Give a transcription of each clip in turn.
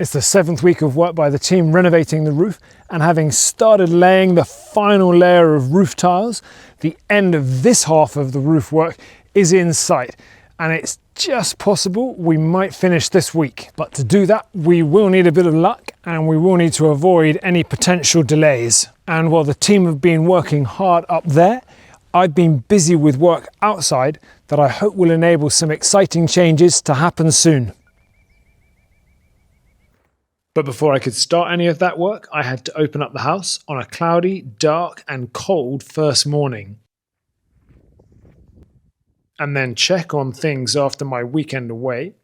It's the 7th week of work by the team renovating the roof, and having started laying the final layer of roof tiles, the end of this half of the roof work is in sight, and it's just possible we might finish this week. But to do that, we will need a bit of luck, and we will need to avoid any potential delays. And while the team have been working hard up there, I've been busy with work outside that I hope will enable some exciting changes to happen soon. But before I could start any of that work, I had to open up the house on a cloudy, dark and cold first morning. And then check on things after my weekend away.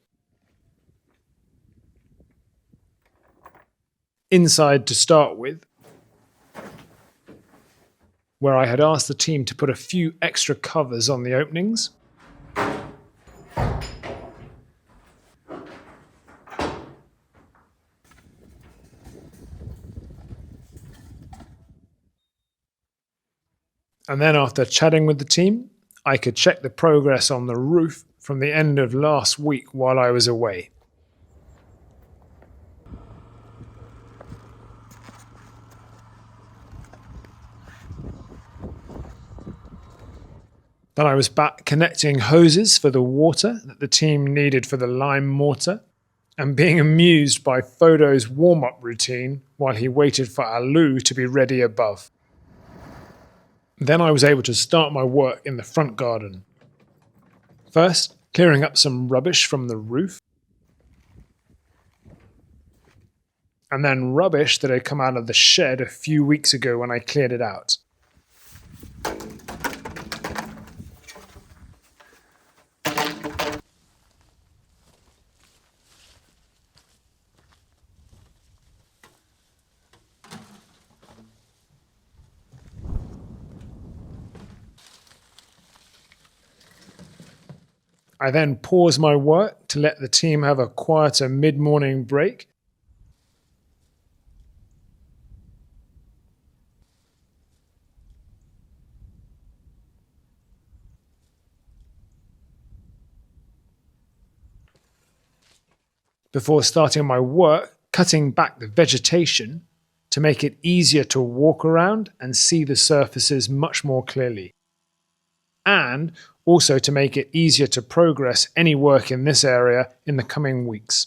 Inside to start with, where I had asked the team to put a few extra covers on the openings. And then after chatting with the team, I could check the progress on the roof from the end of last week while I was away. Then I was back connecting hoses for the water that the team needed for the lime mortar, and being amused by Fodo's warm-up routine while he waited for Alu to be ready above. Then I was able to start my work in the front garden. First, clearing up some rubbish from the roof, and then rubbish that had come out of the shed a few weeks ago when I cleared it out. I then paused my work to let the team have a quieter mid-morning break. Before starting my work, cutting back the vegetation to make it easier to walk around and see the surfaces much more clearly. And also to make it easier to progress any work in this area in the coming weeks.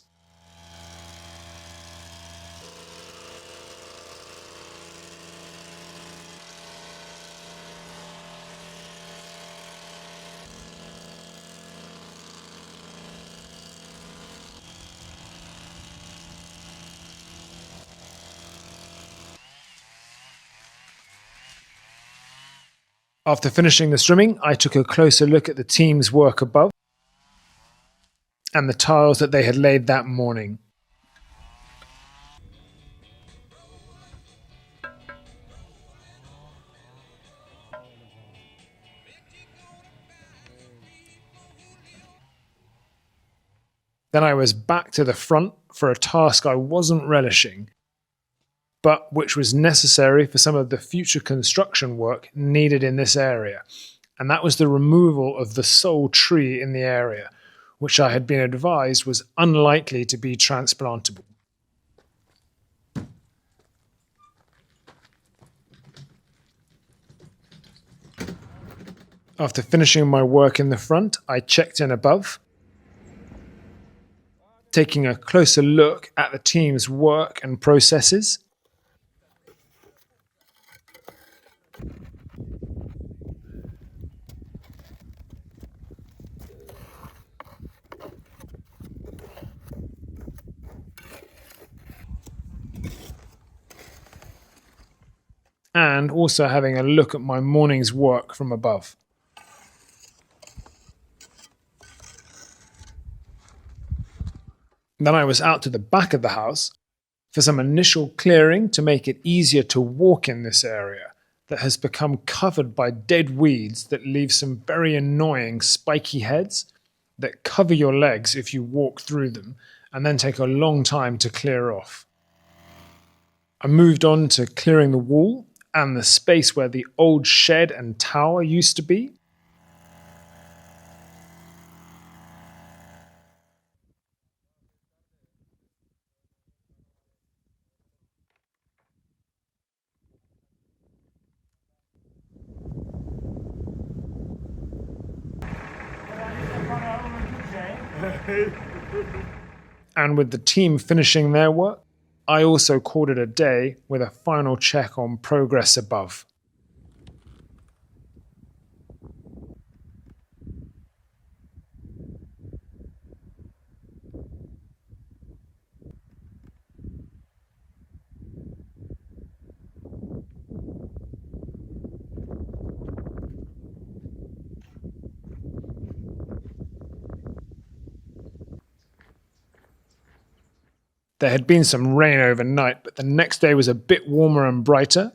After finishing the strimming, I took a closer look at the team's work above and the tiles that they had laid that morning. Then I was back to the front for a task I wasn't relishing, but which was necessary for some of the future construction work needed in this area, and that was the removal of the sole tree in the area, which I had been advised was unlikely to be transplantable. After finishing my work in the front, I checked in above, taking a closer look at the team's work and processes. And also having a look at my morning's work from above. Then I was out to the back of the house for some initial clearing to make it easier to walk in this area that has become covered by dead weeds that leave some very annoying spiky heads that cover your legs if you walk through them and then take a long time to clear off. I moved on to clearing the wall and the space where the old shed and tower used to be. And with the team finishing their work, I also called it a day with a final check on progress above. There had been some rain overnight, but the next day was a bit warmer and brighter.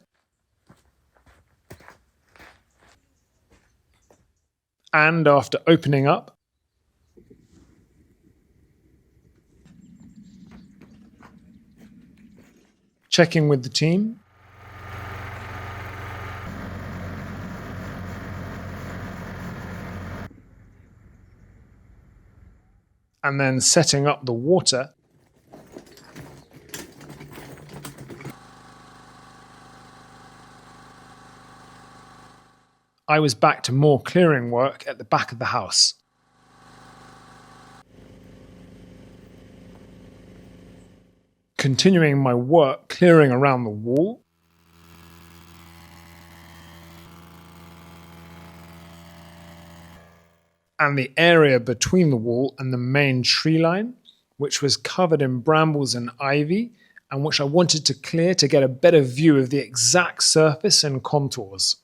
And after opening up, checking with the team, and then setting up the water, I was back to more clearing work at the back of the house. Continuing my work clearing around the wall, and the area between the wall and the main tree line, which was covered in brambles and ivy, and which I wanted to clear to get a better view of the exact surface and contours.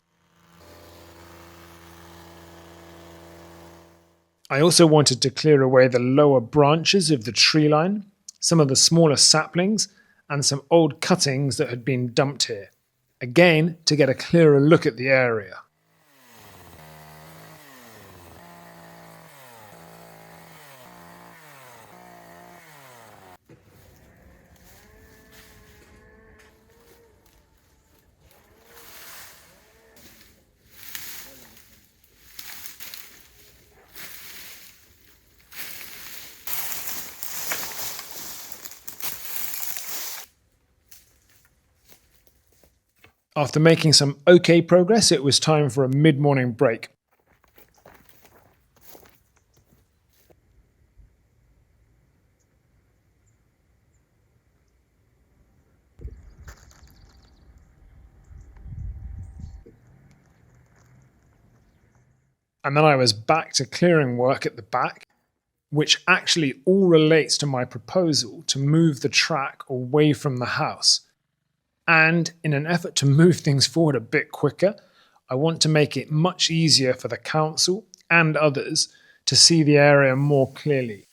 I also wanted to clear away the lower branches of the tree line, some of the smaller saplings, and some old cuttings that had been dumped here, again to get a clearer look at the area. After making some okay progress, it was time for a mid-morning break. And then I was back to clearing work at the back, which actually all relates to my proposal to move the track away from the house. And in an effort to move things forward a bit quicker, I want to make it much easier for the council and others to see the area more clearly.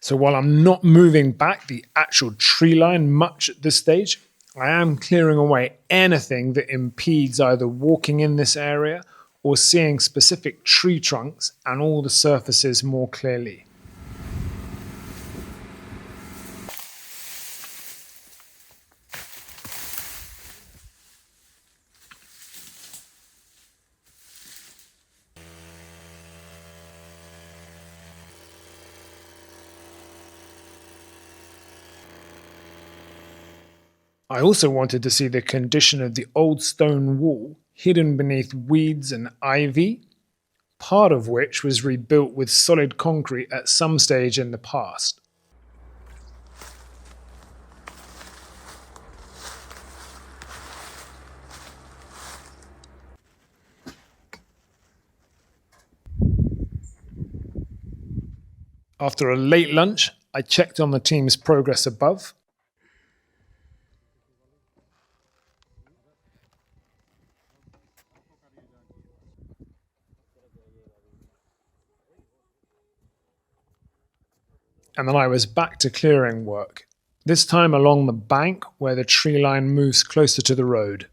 So while I'm not moving back the actual tree line much at this stage, I am clearing away anything that impedes either walking in this area or seeing specific tree trunks and all the surfaces more clearly. I also wanted to see the condition of the old stone wall hidden beneath weeds and ivy, part of which was rebuilt with solid concrete at some stage in the past. After a late lunch, I checked on the team's progress above. And then I was back to clearing work, this time along the bank where the tree line moves closer to the road.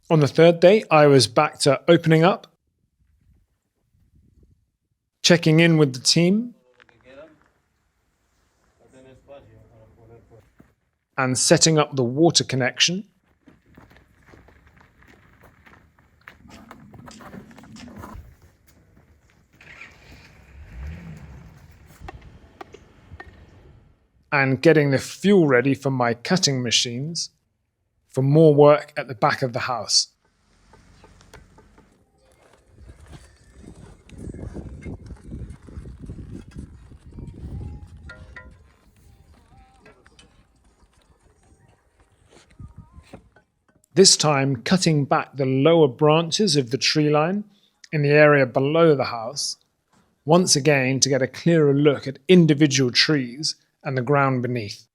On the third day, I was back to opening up, checking in with the team, and setting up the water connection. And getting the fuel ready for my cutting machines for more work at the back of the house. This time cutting back the lower branches of the tree line in the area below the house, once again to get a clearer look at individual trees and the ground beneath.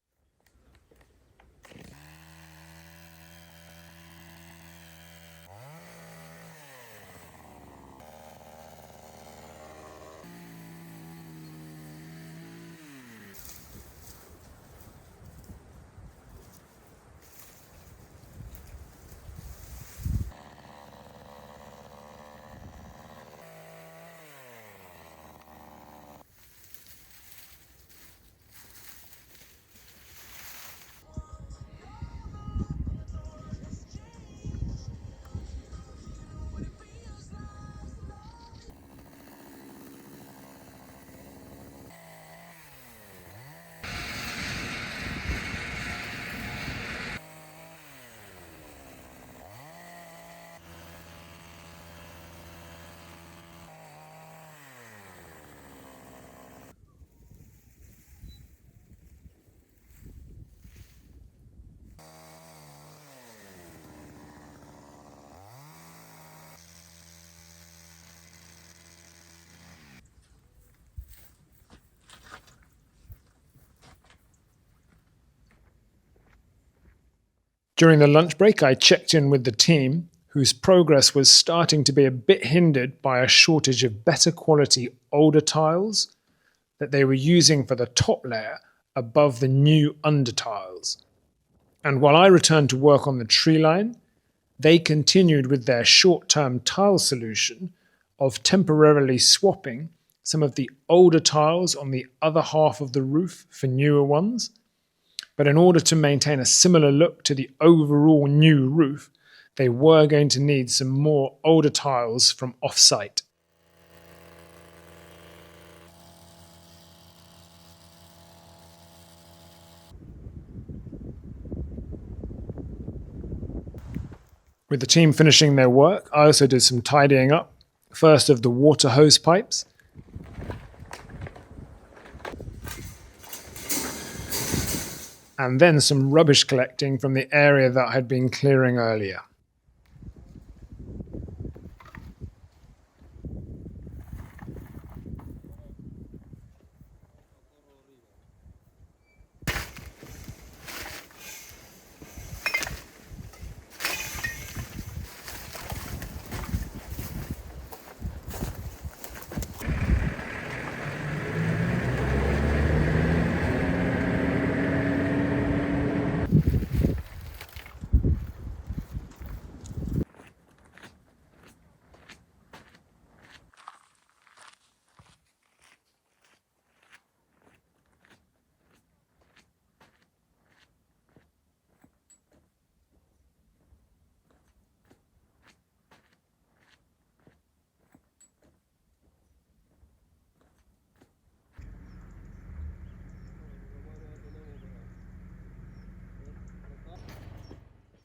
During the lunch break, I checked in with the team, whose progress was starting to be a bit hindered by a shortage of better quality older tiles that they were using for the top layer above the new under tiles. And while I returned to work on the tree line, they continued with their short-term tile solution of temporarily swapping some of the older tiles on the other half of the roof for newer ones. But in order to maintain a similar look to the overall new roof, they were going to need some more older tiles from off-site. With the team finishing their work, I also did some tidying up, first of the water hose pipes, and then some rubbish collecting from the area that I had been clearing earlier.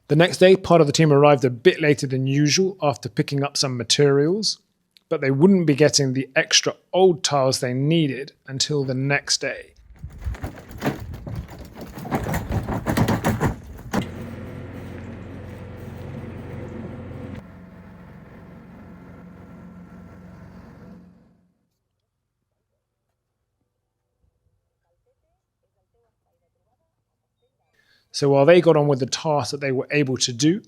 The next day, part of the team arrived a bit later than usual after picking up some materials, but they wouldn't be getting the extra old tiles they needed until the next day. So while they got on with the task that they were able to do,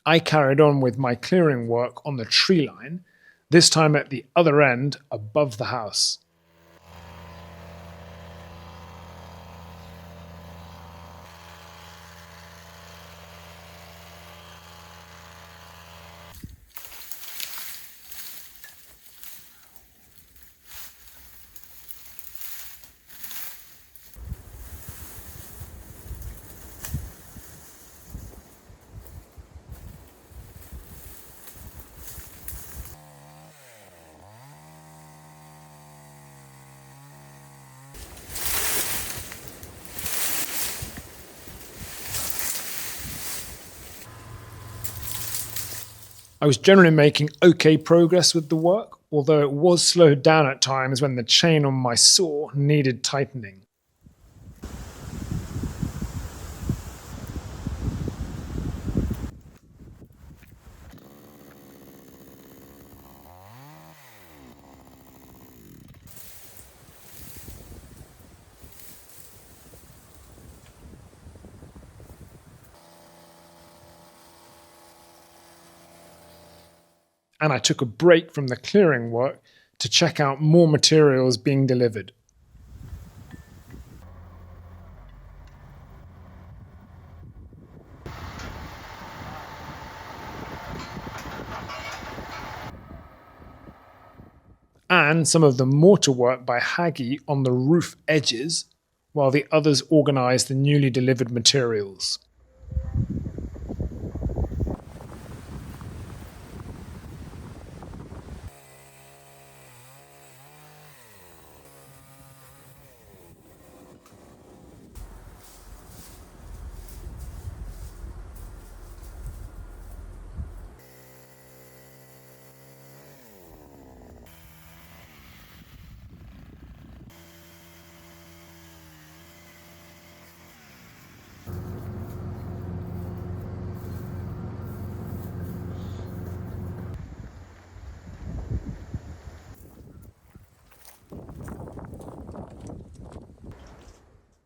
I carried on with my clearing work on the tree line, this time at the other end above the house. I was generally making okay progress with the work, although it was slowed down at times when the chain on my saw needed tightening. And I took a break from the clearing work to check out more materials being delivered. And some of the mortar work by Haggy on the roof edges, while the others organised the newly delivered materials.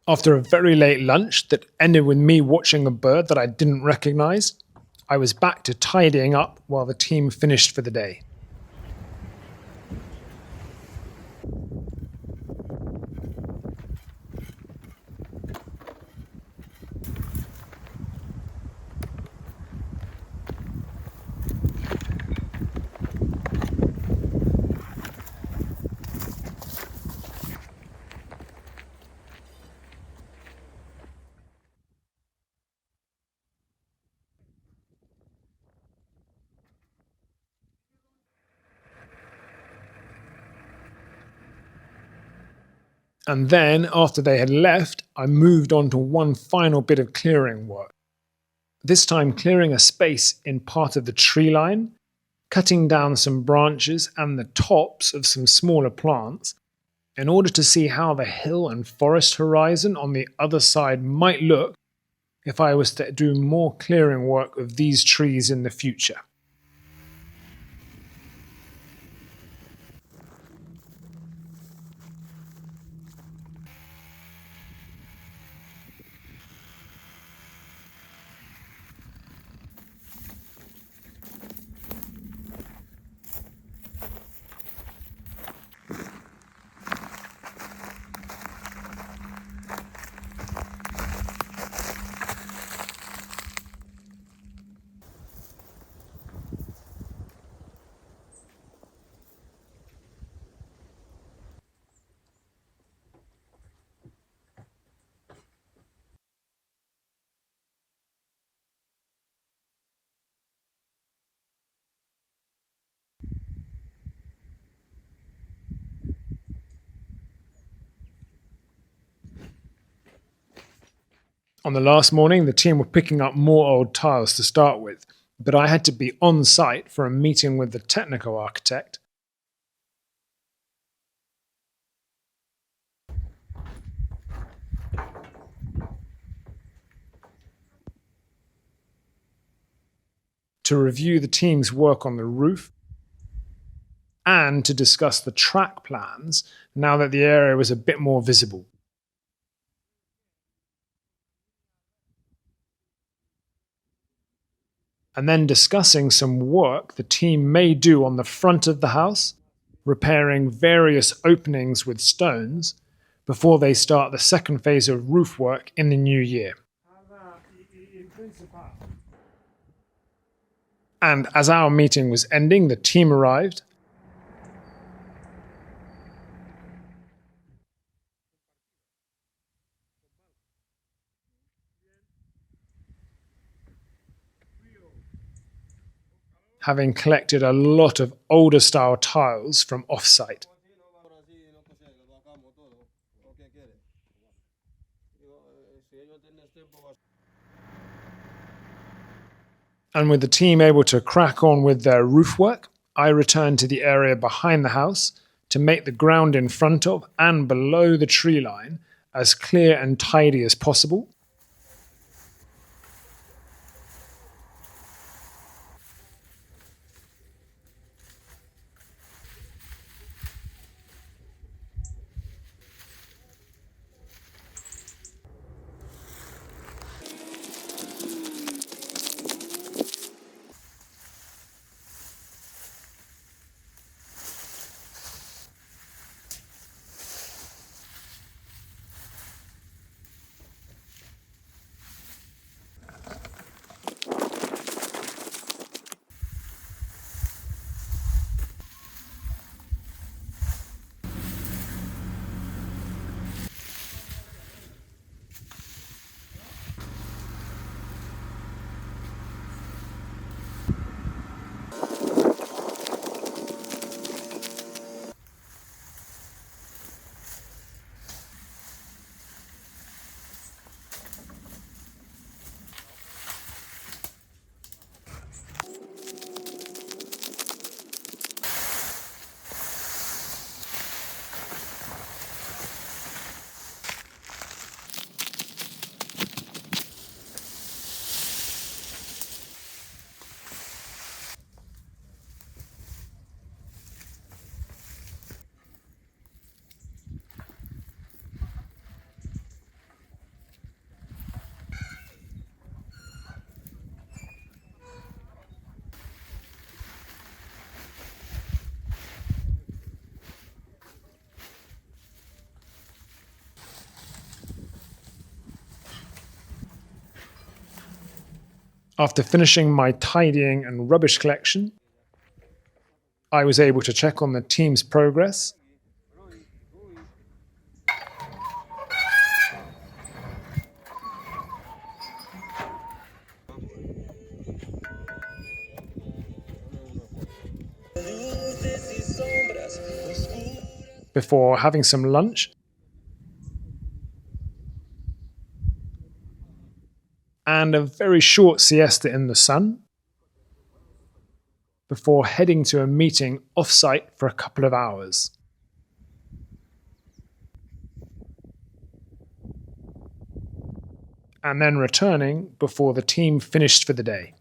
After a very late lunch that ended with me watching a bird that I didn't recognise, I was back to tidying up while the team finished for the day. And then, after they had left, I moved on to one final bit of clearing work. This time clearing a space in part of the tree line, cutting down some branches and the tops of some smaller plants in order to see how the hill and forest horizon on the other side might look if I was to do more clearing work of these trees in the future. On the last morning, the team were picking up more old tiles to start with, but I had to be on site for a meeting with the technical architect. To review the team's work on the roof and to discuss the track plans now that the area was a bit more visible. And then discussing some work the team may do on the front of the house, repairing various openings with stones before they start the second phase of roof work in the new year. And as our meeting was ending, the team arrived. Having collected a lot of older style tiles from off-site. And with the team able to crack on with their roof work, I returned to the area behind the house to make the ground in front of and below the tree line as clear and tidy as possible. After finishing my tidying and rubbish collection, I was able to check on the team's progress before having some lunch and a very short siesta in the sun before heading to a meeting off-site for a couple of hours. And then returning before the team finished for the day.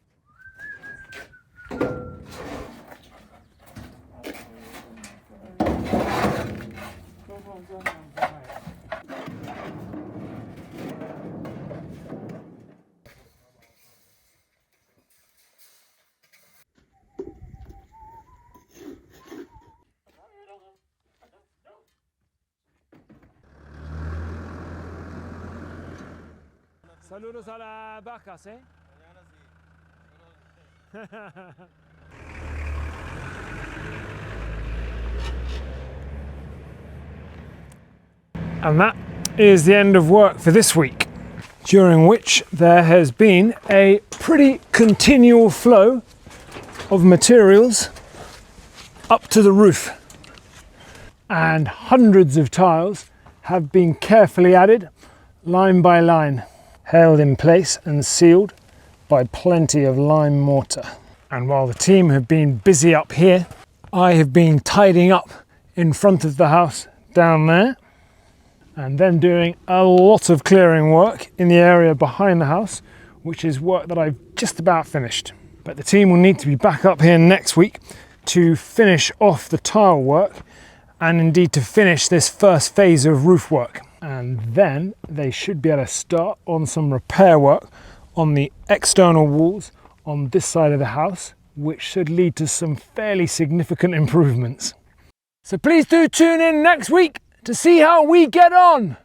Saludos a las vacas, eh? And that is the end of work for this week, during which there has been a pretty continual flow of materials up to the roof, and hundreds of tiles have been carefully added line by line, held in place and sealed by plenty of lime mortar. And while the team have been busy up here, I have been tidying up in front of the house down there, and then doing a lot of clearing work in the area behind the house, which is work that I've just about finished. But the team will need to be back up here next week to finish off the tile work and indeed to finish this first phase of roof work. And then they should be able to start on some repair work on the external walls on this side of the house, which should lead to some fairly significant improvements. So please do tune in next week to see how we get on.